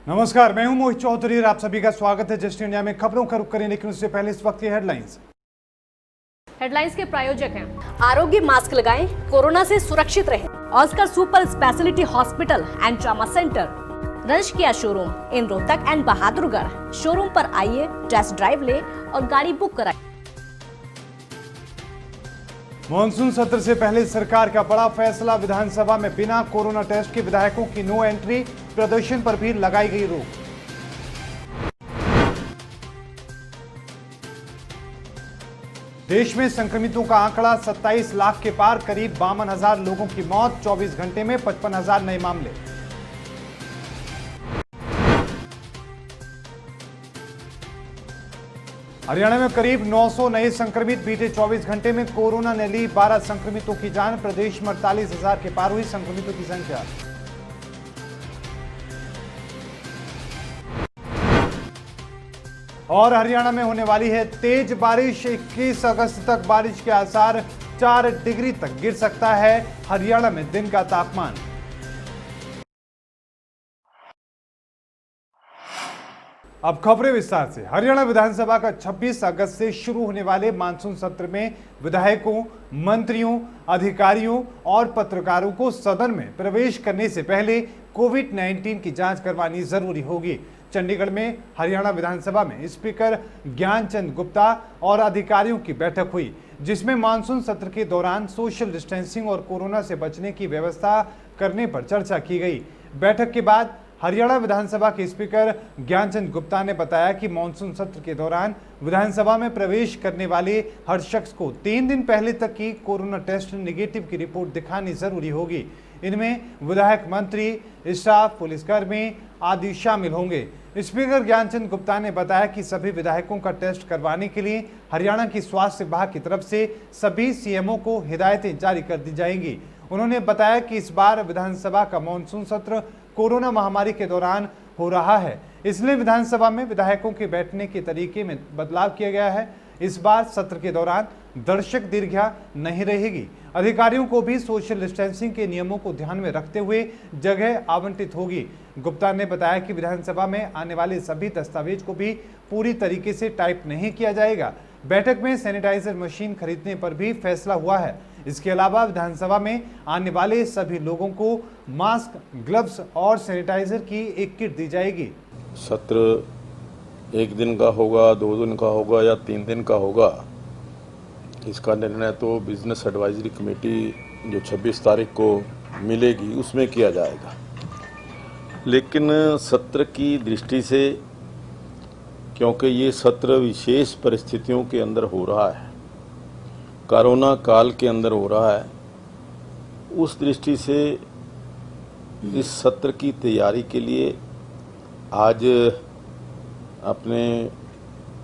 नमस्कार, मैं हूं मोहित चौधरी और आप सभी का स्वागत है जस्ट इंडिया में। खबरों का रुख करें, लेकिन उससे पहले इस वक्त की हेडलाइंस के प्रायोजक हैं आरोग्य मास्क लगाएं, कोरोना से सुरक्षित रहें। Oscar super speciality hospital and trauma centre, रंश किया showroom in Rohtak and Bahadurgarh. Showroom पर आइए, टेस्ट ड्राइव ले और गाड़ी बुक कराएं। मॉनसून सत्र से पहले सरकार का बड़ा फैसला। विधानसभा में बिना कोरोना टेस्ट के विधायकों की नो एंट्री, प्रदर्शन पर भी लगाई गई रोक। देश में संक्रमितों का आंकड़ा 27 लाख के पार, करीब 52,000 लोगों की मौत। 24 घंटे में 55,000 नए मामले। हरियाणा में करीब 900 नए संक्रमित। बीते 24 घंटे में कोरोना ने ली 12 संक्रमितों की जान। प्रदेश में 48,000 के पार हुई संक्रमितों की संख्या। और हरियाणा में होने वाली है तेज बारिश। 21 अगस्त तक बारिश के आसार। 4 डिग्री तक गिर सकता है हरियाणा में दिन का तापमान। अब खबरें विस्तार से। हरियाणा विधानसभा का 26 अगस्त से शुरू होने वाले मानसून सत्र में विधायकों, मंत्रियों, अधिकारियों और पत्रकारों को सदन में प्रवेश करने से पहले कोविड-19 की जांच करवानी जरूरी होगी। चंडीगढ़ में हरियाणा विधानसभा में स्पीकर ज्ञानचंद गुप्ता और अधिकारियों की बैठक हुई, जिसमें मानसून सत्र के दौरान सोशल डिस्टेंसिंग और कोरोना से बचने की व्यवस्था करने पर चर्चा की गई। बैठक के बाद हरियाणा विधानसभा के स्पीकर ज्ञानचंद गुप्ता ने बताया कि मानसून सत्र के दौरान विधानसभा में प्रवेश करने वाले हर शख्स को 3 दिन पहले तक की कोरोना टेस्ट नेगेटिव की रिपोर्ट दिखानी जरूरी होगी। इनमें विधायक, मंत्री, स्टाफ, पुलिसकर्मी आदि शामिल होंगे। स्पीकर ज्ञानचंद गुप्ता ने बताया कि सभी विधायकों का टेस्ट करवाने के लिए हरियाणा की स्वास्थ्य विभाग की तरफ से सभी सीएमओ को हिदायतें जारी कर दी जाएंगी। उन्होंने बताया कि इस बार विधानसभा का मानसून सत्र कोरोना महामारी के दौरान हो रहा है, इसलिए विधानसभा में विधायकों के बैठने के तरीके में बदलाव किया गया है। इस बार सत्र के दौरान दर्शक दीर्घा नहीं रहेगी। अधिकारियों को भी सोशल डिस्टेंसिंग के नियमों को ध्यान में रखते हुए जगह आवंटित होगी। गुप्ता ने बताया कि विधानसभा में आने वाले सभी दस्तावेज को भी पूरी तरीके से टाइप नहीं किया जाएगा। बैठक में सैनिटाइजर मशीन खरीदने पर भी फैसला हुआ है। इसके अलावा विधानसभा में आने वाले सभी लोगों को मास्क, ग्लव्स और सैनिटाइजर की एक किट दी जाएगी। सत्र 1 दिन का होगा, 2 दिन का होगा या 3 दिन का होगा, इसका निर्णय तो बिजनेस एडवाइजरी कमेटी जो 26 तारीख को मिलेगी उसमें किया जाएगा। लेकिन सत्र की दृष्टि से, क्योंकि ये सत्र विशेष परिस्थितियों के अंदर हो रहा है, कोरोना काल के अंदर हो रहा है, उस दृष्टि से इस सत्र की तैयारी के लिए आज अपने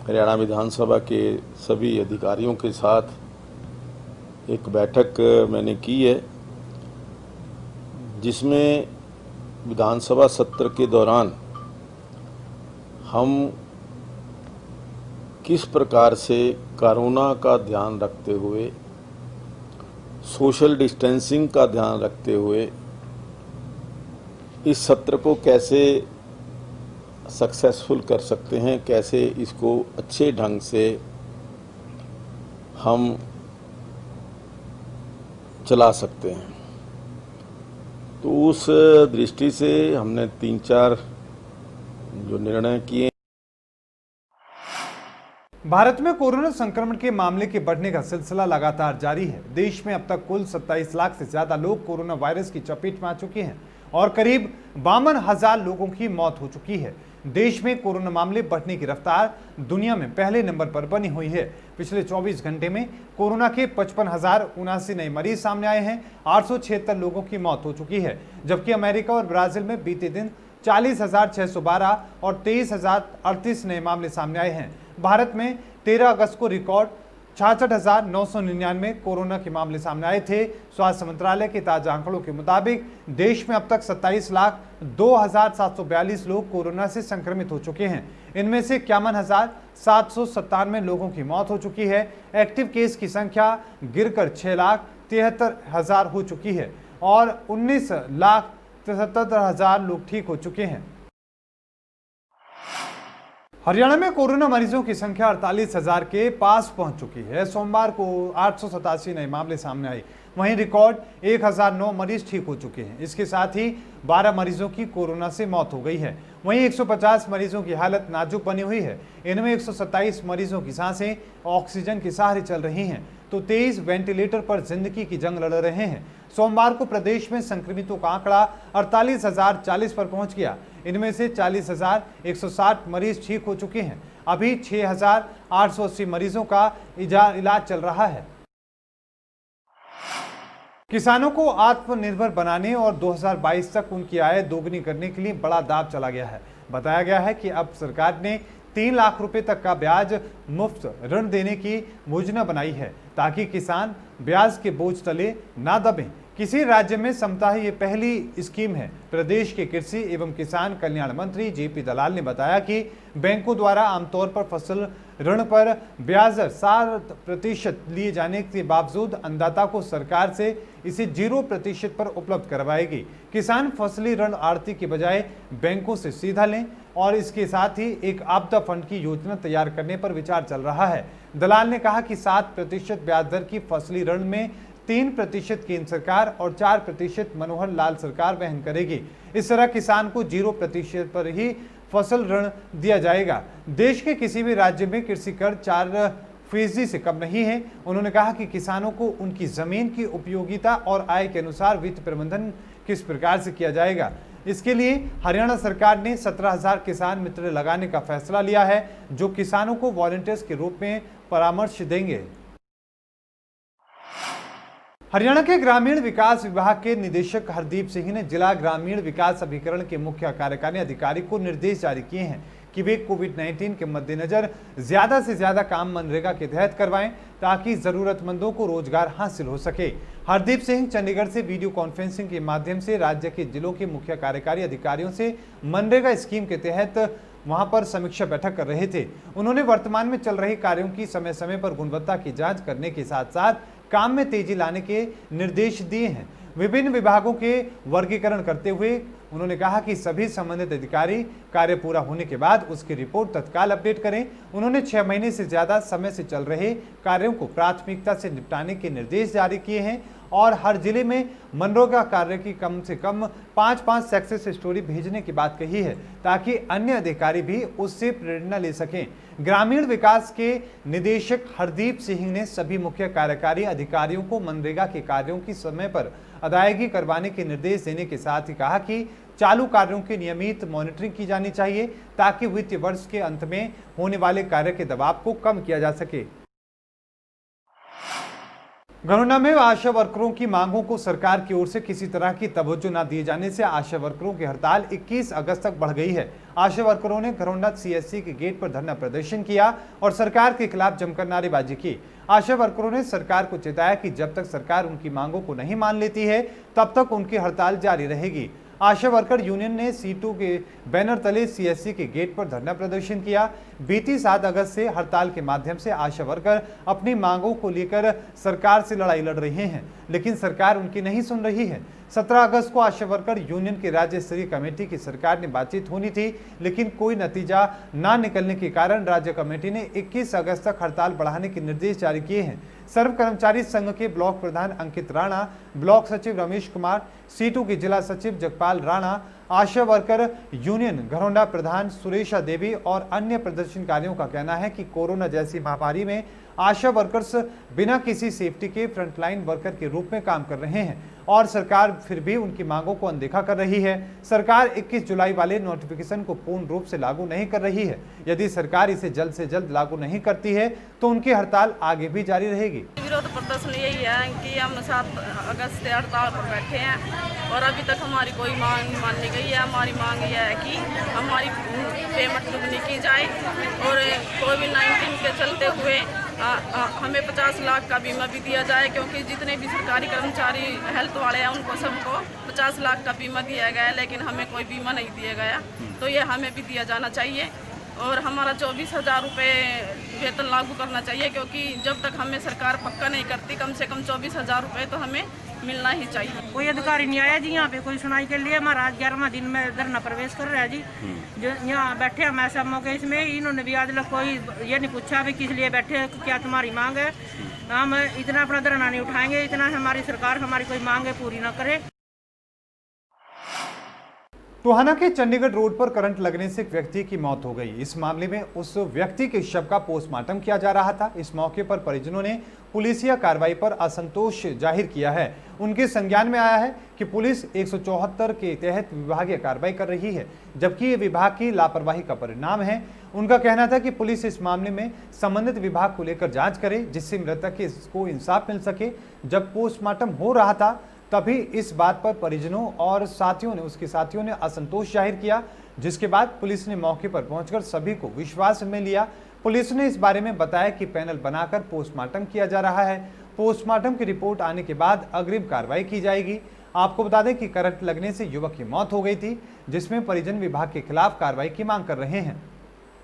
हरियाणा विधानसभा के सभी अधिकारियों के साथ एक बैठक मैंने की है, जिसमें विधानसभा सत्र के दौरान हम किस प्रकार से कोरोना का ध्यान रखते हुए, सोशल डिस्टेंसिंग का ध्यान रखते हुए इस सत्र को कैसे सक्सेसफुल कर सकते हैं, कैसे इसको अच्छे ढंग से हम चला सकते हैं। तो उस दृष्टि से हमने 3-4 जो निर्णय किए। भारत में कोरोना संक्रमण के मामले के बढ़ने का सिलसिला लगातार जारी है। देश में अब तक कुल 27 लाख से ज्यादा लोग कोरोना वायरस की चपेट में आ चुके हैं और करीब 52,000 लोगों की मौत हो चुकी है। देश में कोरोना मामले बढ़ने की रफ्तार दुनिया में पहले नंबर पर बनी हुई है। पिछले 24 घंटे में कोरोना के 55,079 नए मरीज सामने आए हैं। 876 लोगों की मौत हो चुकी है, जबकि अमेरिका और ब्राजील में बीते दिन 40,612 और 23,038 नए मामले सामने आए हैं। भारत में 13 अगस्त को रिकॉर्ड 66,999 कोरोना के मामले सामने आए थे। स्वास्थ्य मंत्रालय के ताजा आंकड़ों के मुताबिक देश में अब तक 27,02,742 लोग कोरोना से संक्रमित हो चुके हैं। इनमें से 51,797 लोगों की मौत हो चुकी है। एक्टिव केस की संख्या गिरकर 6,73,000 हो चुकी है और 19,73,000 लोग ठीक हो चुके हैं। हरियाणा में कोरोना मरीजों की संख्या 48,000 के पास पहुंच चुकी है। सोमवार को 887 नए मामले सामने आए। वहीं रिकॉर्ड 1009 मरीज ठीक हो चुके हैं। इसके साथ ही 12 मरीजों की कोरोना से मौत हो गई है। वहीं 150 मरीजों की हालत नाजुक बनी हुई है। इनमें 127 मरीजों की सांसें ऑक्सीजन के सहारे चल रही हैं, तो 23 वेंटिलेटर पर जिंदगी की जंग लड़ रहे हैं। सोमवार को प्रदेश में संक्रमितों का आंकड़ा 48,040 पर पहुंच गया। इनमें से 40,160 मरीज ठीक हो चुके हैं। अभी 6,880 मरीजों का इलाज चल रहा है। किसानों को आत्मनिर्भर बनाने और 2022 तक उनकी आय दोगुनी करने के लिए बड़ा दांव चला गया है। बताया गया है कि अब सरकार ने 3 लाख रुपए तक का ब्याज मुफ्त ऋण देने की योजना बनाई है, ताकि किसान ब्याज के बोझ तले ना दबें। किसी राज्य में समता है, ये पहली स्कीम है। प्रदेश के कृषि एवं किसान कल्याण मंत्री जेपी दलाल ने बताया कि बैंकों द्वारा आमतौर पर फसल ऋण पर ब्याज 7% लिए जाने के बावजूद अन्नदाता को सरकार से इसे 0% पर उपलब्ध करवाएगी। किसान फसली ऋण आढ़ती के बजाय बैंकों से सीधा लें और इसके साथ ही एक आपदा फंड की योजना तैयार करने पर विचार चल रहा है। दलाल ने कहा कि 7% ब्याज दर की फसली ऋण में 3% केंद्र सरकार और 4% मनोहर लाल सरकार वहन करेगी। इस तरह किसान को 0% पर ही फसल ऋण दिया जाएगा। देश के किसी भी राज्य में कृषि कर 4% से कम नहीं है। उन्होंने कहा कि किसानों को उनकी जमीन की उपयोगिता और आय के अनुसार वित्त प्रबंधन किस प्रकार से किया जाएगा। इसके लिए हरियाणा सरकार ने 17,000 किसान मित्र लगाने का फैसला लिया है, जो किसानों को वॉलंटियर्स के रूप में परामर्श देंगे। हरियाणा के ग्रामीण विकास विभाग के निदेशक हरदीप सिंह ने जिला ग्रामीण विकास अभिकरण के मुख्य कार्यकारी अधिकारी को निर्देश जारी किए हैं कि वे कोविड-19 के मद्देनजर ज्यादा से ज्यादा काम मनरेगा के तहत करवाएं, ताकि जरूरतमंदों को रोजगार हासिल हो सके। हरदीप सिंह चंडीगढ़ से वीडियो कॉन्फ्रेंसिंग के माध्यम से राज्य के जिलों के मुख्य कार्यकारी अधिकारियों से मनरेगा स्कीम के तहत वहां पर समीक्षा बैठक कर रहे थे। उन्होंने वर्तमान में चल रहे कार्यों की समय समय पर गुणवत्ता की जांच करने के साथ साथ काम में तेजी लाने के निर्देश दिए हैं। विभिन्न विभागों के वर्गीकरण करते हुए उन्होंने कहा कि सभी संबंधित अधिकारी कार्य पूरा होने के बाद उसकी रिपोर्ट तत्काल अपडेट करें। उन्होंने 6 महीने से ज्यादा समय से चल रहे कार्यों को प्राथमिकता से निपटाने के निर्देश जारी किए हैं और हर जिले में मनरेगा कार्य की कम से कम 5-5 सक्सेस स्टोरी भेजने की बात कही है, ताकि अन्य अधिकारी भी उससे प्रेरणा ले सकें। ग्रामीण विकास के निदेशक हरदीप सिंह ने सभी मुख्य कार्यकारी अधिकारियों को मनरेगा के कार्यों की समय पर अदायगी करवाने के निर्देश देने के साथ ही कहा कि चालू कार्यों की नियमित मॉनिटरिंग की जानी चाहिए, ताकि वित्तीय वर्ष के अंत में होने वाले कार्य के दबाव को कम किया जा सके। घरोंडा में आशा वर्करों की मांगों को सरकार की ओर से किसी तरह की तवज्जो न दिए जाने से आशा वर्करों की हड़ताल 21 अगस्त तक बढ़ गई है। आशा वर्करों ने घरोंडा सीएससी के गेट पर धरना प्रदर्शन किया और सरकार के खिलाफ जमकर नारेबाजी की। आशा वर्करों ने सरकार को चेताया कि जब तक सरकार उनकी मांगों को नहीं मान लेती है, तब तक उनकी हड़ताल जारी रहेगी। आशा वर्कर यूनियन ने C2 के बैनर तले सीएससी के गेट पर धरना प्रदर्शन किया। बीती 7 अगस्त से हड़ताल के माध्यम से आशा वर्कर अपनी मांगों को लेकर सरकार से लड़ाई लड़ रहे हैं, लेकिन सरकार उनकी नहीं सुन रही है। 17 अगस्त को आशा वर्कर यूनियन की राज्य स्तरीय कमेटी की सरकार ने बातचीत होनी थी, लेकिन कोई नतीजा न निकलने के कारण राज्य कमेटी ने 21 अगस्त तक हड़ताल बढ़ाने के निर्देश जारी किए हैं। सर्व कर्मचारी संघ के ब्लॉक प्रधान अंकित राणा, ब्लॉक सचिव रमेश कुमार, C2 के जिला सचिव जगपाल राणा, आशा वर्कर यूनियन घरोंडा प्रधान सुरेशा देवी और अन्य प्रदर्शनकारियों का कहना है कि कोरोना जैसी महामारी में आशा वर्कर्स बिना किसी सेफ्टी के फ्रंटलाइन वर्कर के रूप में काम कर रहे हैं और सरकार फिर भी उनकी मांगों को अनदेखा कर रही है। सरकार 21 जुलाई वाले नोटिफिकेशन को पूर्ण रूप से लागू नहीं कर रही है। यदि सरकार इसे जल्द से जल्द लागू नहीं करती है तो उनकी हड़ताल आगे भी जारी रहेगी। विरोध प्रदर्शन यही है कि हम 7 अगस्त से हड़ताल पर बैठे हैं और अभी तक हमारी कोई मांग नहीं मानी गई है। हमारी मांग यह है कि हमारी पेमेंट दुगनी की जाए और कोविड-19 के चलते हुए हमें 50 लाख का बीमा भी दिया जाए, क्योंकि जितने भी सरकारी कर्मचारी हेल्थ वाले हैं उनको सबको 50 लाख का बीमा दिया गया है, लेकिन हमें कोई बीमा नहीं दिया गया। तो ये हमें भी दिया जाना चाहिए और हमारा 24,000 रुपये वेतन लागू करना चाहिए, क्योंकि जब तक हमें सरकार पक्का नहीं करती कम से कम 24,000 रुपये तो हमें मिलना ही चाहिए। कोई अधिकारी नहीं आया जी यहाँ पे कोई सुनाई के लिए। हमारा 11वां दिन में धरना प्रवेश कर रहा है जी। जो यहाँ बैठे हम ऐसा मौके इसमें इन्होंने भी आज तक कोई ये नहीं पूछा भी किस लिए बैठे, क्या तुम्हारी मांग है। हम इतना अपना धरना नहीं उठाएंगे इतना हमारी सरकार हमारी कोई मांग पूरी न करे। टोहाना के चंडीगढ़ रोड पर करंट लगने से एक व्यक्ति की मौत हो गई। इस मामले में उस व्यक्ति के शव का पोस्टमार्टम किया जा रहा था। इस मौके पर परिजनों ने पुलिसिया कार्रवाई पर असंतोष जाहिर किया है। उनके संज्ञान में आया है कि पुलिस 174 के तहत विभागीय कार्रवाई कर रही है, जबकि ये विभाग की लापरवाही का परिणाम है। उनका कहना था कि पुलिस इस मामले में संबंधित विभाग को लेकर जांच करे, जिससे मृतक को इंसाफ मिल सके। जब पोस्टमार्टम हो रहा था तभी इस बात पर परिजनों और उसके साथियों ने असंतोष जाहिर किया, जिसके बाद पुलिस ने मौके पर पहुंचकर सभी को विश्वास में लिया। पुलिस ने इस बारे में बताया कि पैनल बनाकर पोस्टमार्टम किया जा रहा है। पोस्टमार्टम की रिपोर्ट आने के बाद अग्रिम कार्रवाई की जाएगी। आपको बता दें कि करंट लगने से युवक की मौत हो गई थी, जिसमें परिजन विभाग के खिलाफ कार्रवाई की मांग कर रहे हैं।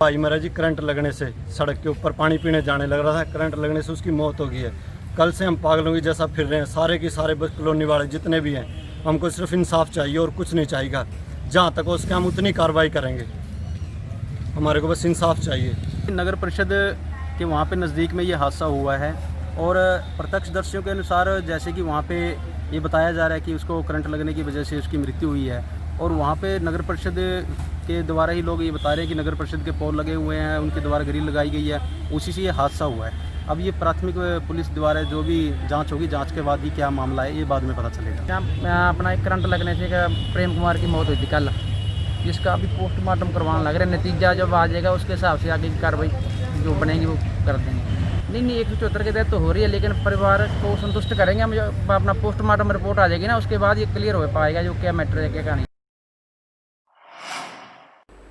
भाई मेरा जी करंट लगने से सड़क के ऊपर पानी पीने जाने लग रहा था, करंट लगने से उसकी मौत हो गई है। कल से हम पागलों की जैसा फिर रहे हैं, सारे के सारे बस कॉलोनी वाले जितने भी हैं। हमको सिर्फ इंसाफ चाहिए और कुछ नहीं चाहिए। जहाँ तक हो सके हम उतनी कार्रवाई करेंगे, हमारे को बस इंसाफ चाहिए। नगर परिषद के वहाँ पे नज़दीक में ये हादसा हुआ है और प्रत्यक्षदर्शियों के अनुसार जैसे कि वहाँ पे ये बताया जा रहा है कि उसको करंट लगने की वजह से उसकी मृत्यु हुई है। और वहाँ पे नगर परिषद के द्वारा ही लोग ये बता रहे हैं कि नगर परिषद के पोल लगे हुए हैं, उनके द्वारा ग्रिल लगाई गई है, उसी से ये हादसा हुआ है। अब ये प्राथमिक पुलिस द्वारा जो भी जांच होगी, जांच के बाद ही क्या मामला है ये बाद में पता चलेगा। अपना एक करंट लगने से प्रेम कुमार की मौत हुई थी कल, जिसका अभी पोस्टमार्टम करवाने लग रहे हैं। नतीजा जब आ जाएगा उसके हिसाब से आगे की कार्रवाई जो बनेगी वो कर देंगे। नहीं 174 के तहत तो हो रही है, लेकिन परिवार को संतुष्ट करेंगे हम। जब अपना पोस्टमार्टम रिपोर्ट आ जाएगी ना उसके बाद ये क्लियर हो पाएगा जो क्या मैटर है क्या कहानी।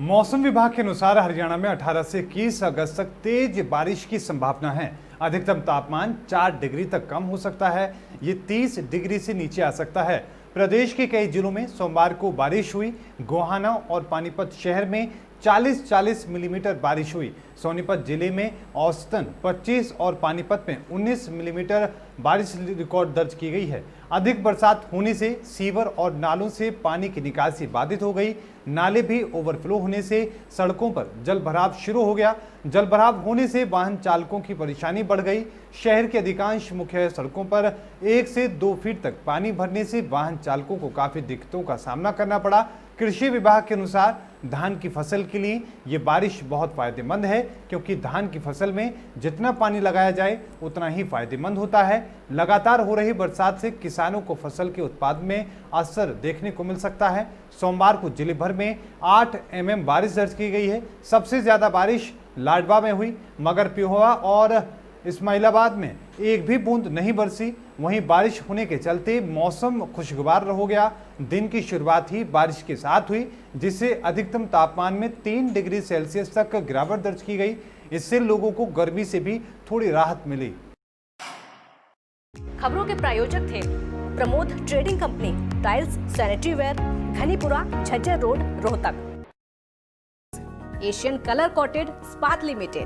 मौसम विभाग के अनुसार हरियाणा में 18 से 21 अगस्त तक तेज बारिश की संभावना है। अधिकतम तापमान 4 डिग्री तक कम हो सकता है, ये 30 डिग्री से नीचे आ सकता है। प्रदेश के कई जिलों में सोमवार को बारिश हुई। गोहाना और पानीपत शहर में 40-40 मिलीमीटर बारिश हुई। सोनीपत जिले में औसतन 25 और पानीपत में 19 मिलीमीटर बारिश रिकॉर्ड दर्ज की गई है। अधिक बरसात होने से सीवर और नालों से पानी की निकासी बाधित हो गई। नाले भी ओवरफ्लो होने से सड़कों पर जलभराव शुरू हो गया। जलभराव होने से वाहन चालकों की परेशानी बढ़ गई। शहर के अधिकांश मुख्य सड़कों पर 1 से 2 फीट तक पानी भरने से वाहन चालकों को काफी दिक्कतों का सामना करना पड़ा। कृषि विभाग के अनुसार धान की फसल के लिए ये बारिश बहुत फायदेमंद है, क्योंकि धान की फसल में जितना पानी लगाया जाए उतना ही फायदेमंद होता है। लगातार हो रही बरसात से किसानों को फसल के उत्पादन में असर देखने को मिल सकता है। सोमवार को जिले भर में 8 mm बारिश दर्ज की गई है। सबसे ज्यादा बारिश लाडवा में हुई, मगर पिहोवा और इस्माइलाबाद में एक भी बूंद नहीं बरसी। वहीं बारिश होने के चलते मौसम खुशगवार हो गया। दिन की शुरुआत ही बारिश के साथ हुई, जिससे अधिकतम तापमान में 3 डिग्री सेल्सियस तक गिरावट दर्ज की गई। इससे लोगों को गर्मी से भी थोड़ी राहत मिली। खबरों के प्रायोजक थे Pramod trading company, tiles, sanitary ware, Ghanipura, Jhajjar road, Rohtak. Asian colour coated Ispat limited.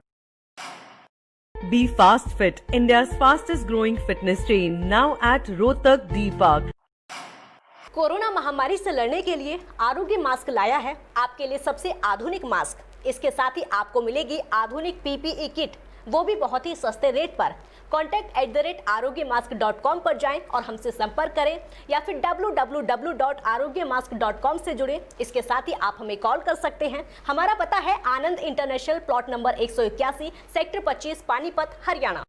Be Fast Fit, India's fastest growing fitness chain, now at Rohtak D Park. Corona महामारी से लड़ने के लिए आरोग्य मास्क लाया है आपके लिए सबसे आधुनिक मास्क। इसके साथ ही आपको मिलेगी आधुनिक PPE किट, वो भी बहुत ही सस्ते रेट पर। contact@arogyamask.com पर जाएं और हमसे संपर्क करें, या फिर www.arogyamask.com से जुड़े। इसके साथ ही आप हमें कॉल कर सकते हैं। हमारा पता है Anand international, plot number 181, sector 25, Panipat, Haryana.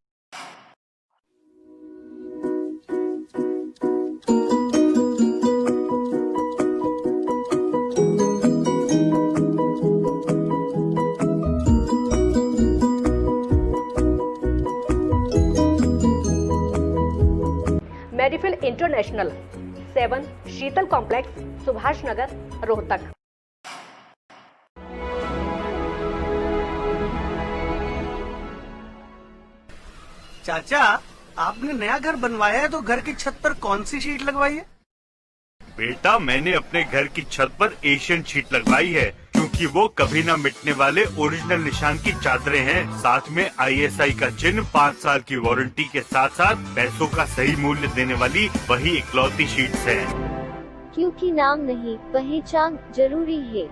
Medifil international, 7 Sheetal complex, Subhash Nagar, Rohtak. चाचा, आपने नया घर बनवाया है तो घर की छत पर कौन सी शीट लगवाई है? बेटा, मैंने अपने घर की छत पर एशियन शीट लगवाई है, क्योंकि वो कभी न मिटने वाले ओरिजिनल निशान की चादरें हैं। साथ में ISI का चिन्ह, 5 साल की वारंटी के साथ साथ पैसों का सही मूल्य देने वाली वही इकलौती शीट्स है। क्योंकि नाम नहीं, पहचान जरूरी है।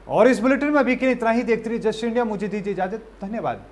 और इस बुलेटिन में अभी के लिए इतना ही। देखते रहिए जस्ट इंडिया। मुझे दीजिए इजाजत। धन्यवाद।